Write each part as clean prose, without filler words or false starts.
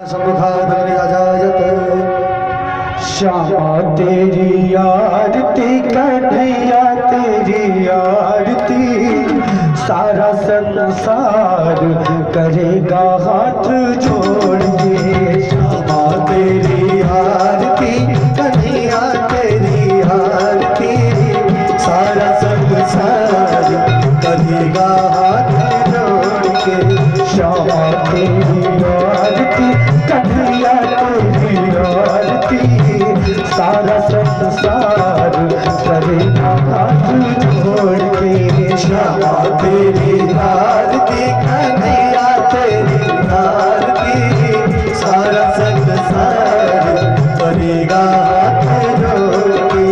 श्यामा तेरी आरती कन्हैया तेरी आरती, सारा संसार करेगा हाथ जोड़ के। श्यामा तेरी आरती कन्हैया तेरी आरती, सारा संसार करेगा हाथ जोड़ के। श्यामा तेरी आरती कन्हैया तेरी आरती, सारा संसार करेगा हाथ जोड़ के। श्यामा तेरी आरती कन्हैया तेरी आरती, सारा संसार करेगा हाथ जोड़ के।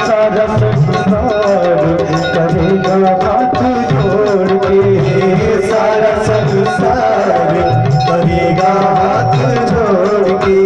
सारा संसार करेगा हाथ जोड़ के। सारा संसार करेगा हाथ जोड़ के।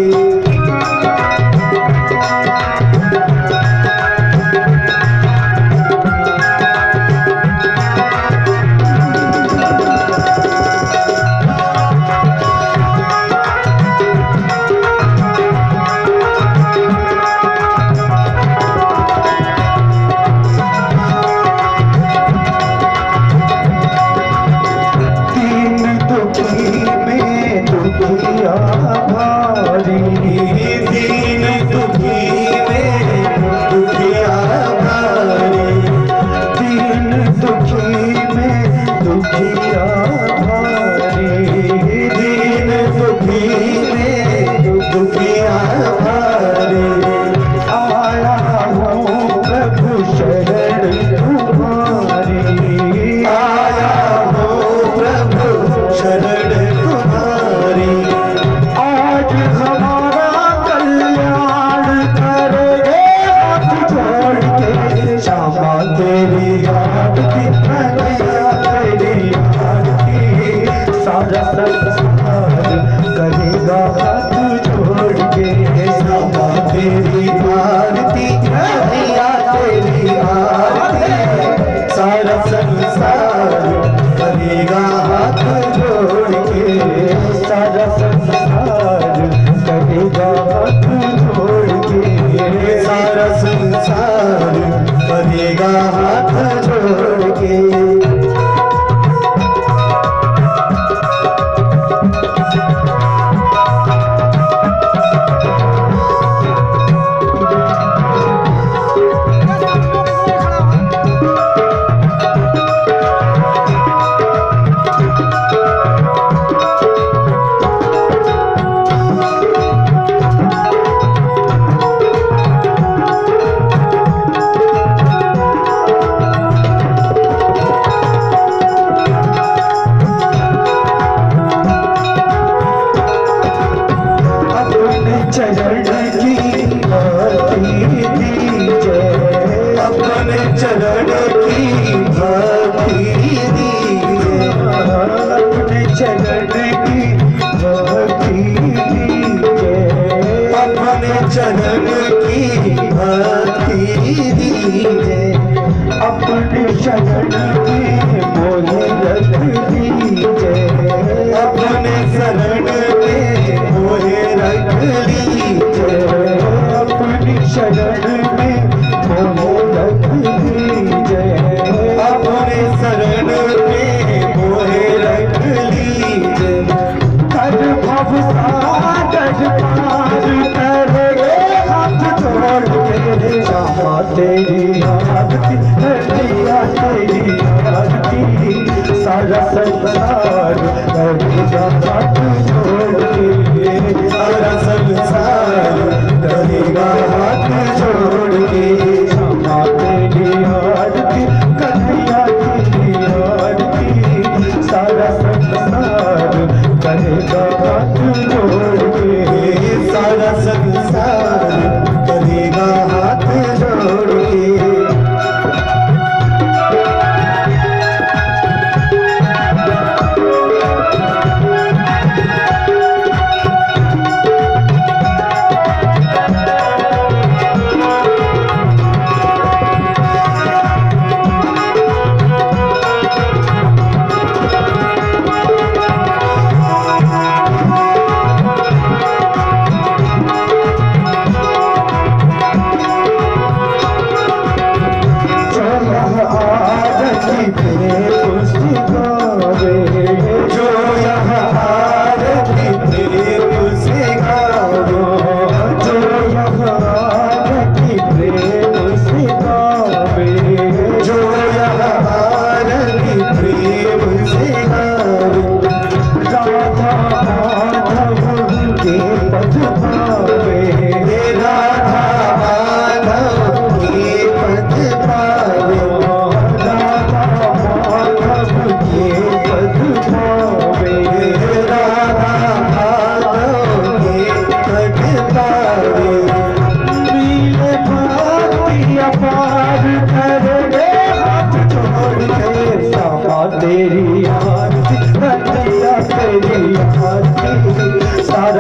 करेगा हाथ जोड़ के। श्यामा तेरी आरती कन्हैया तेरी आरती, सारा संसार करेगा हाथ जोड़ के। सारा संसार करेगा हाथ जोड़ के। सारा संसार करेगा हाथ जोड़ के। चरण की भक्ति दीजिए, अपने चरण की भक्ति दीजिए। अपने चरण की भक्ति दीजिए, अपने चरण की भक्ति दीजिए। अपने चरण की मोहे रख दीजिए, अपने शरण में मोहे रख लीजिए। अपनी शरण में मोहे रख लीजिए, अपने शरण में मोहे रख लीजिए। हर भव सागर पार करे हाथ जोड़ के। श्यामा तेरी आरती कन्हैया तेरी आरती,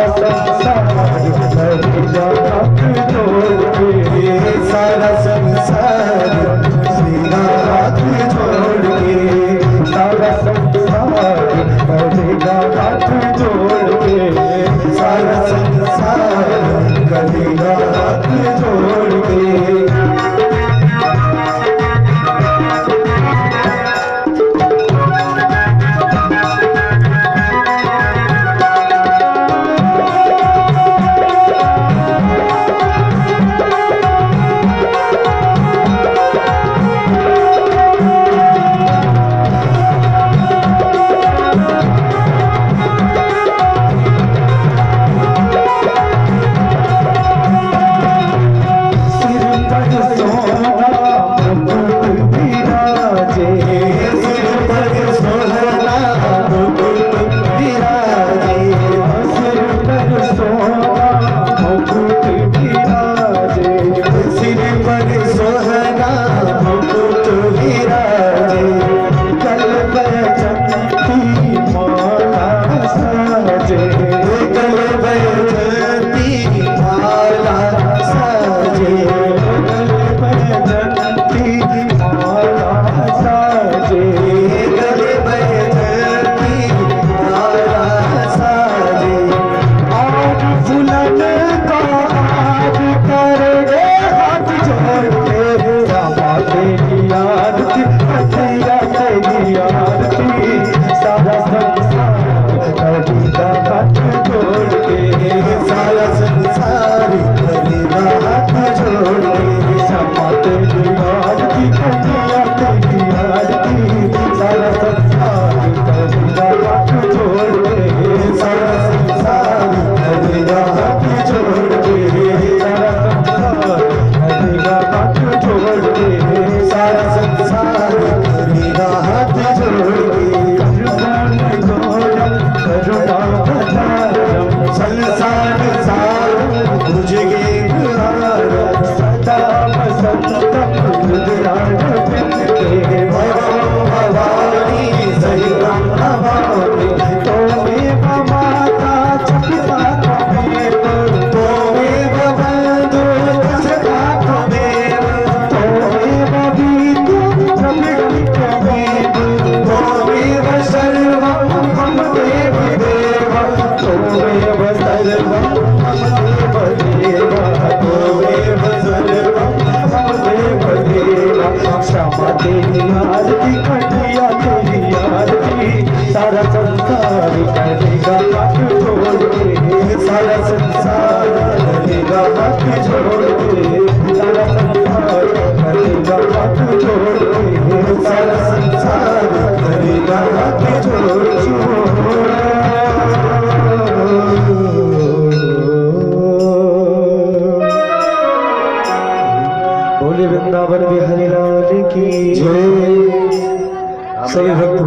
सारा संसार करेगा हाथ जोड़ के, सारा संसार करेगा हाथ जोड़ के, सारा संसार करेगा हाथ जोड़ के, सारा संसार करेगा हाथ जोड़ के। तेरी आरती कटिया तेरी आरती, सारा संसार करेगा हाथ जोड़ के, सारा संसार करेगा हाथ जोड़ के, सारा संसार करेगा हाथ जोड़ के, सारा संसार करेगा हाथ जोड़ के। बोले वृंदावन बिहारी लाल की जय। सभी भक्त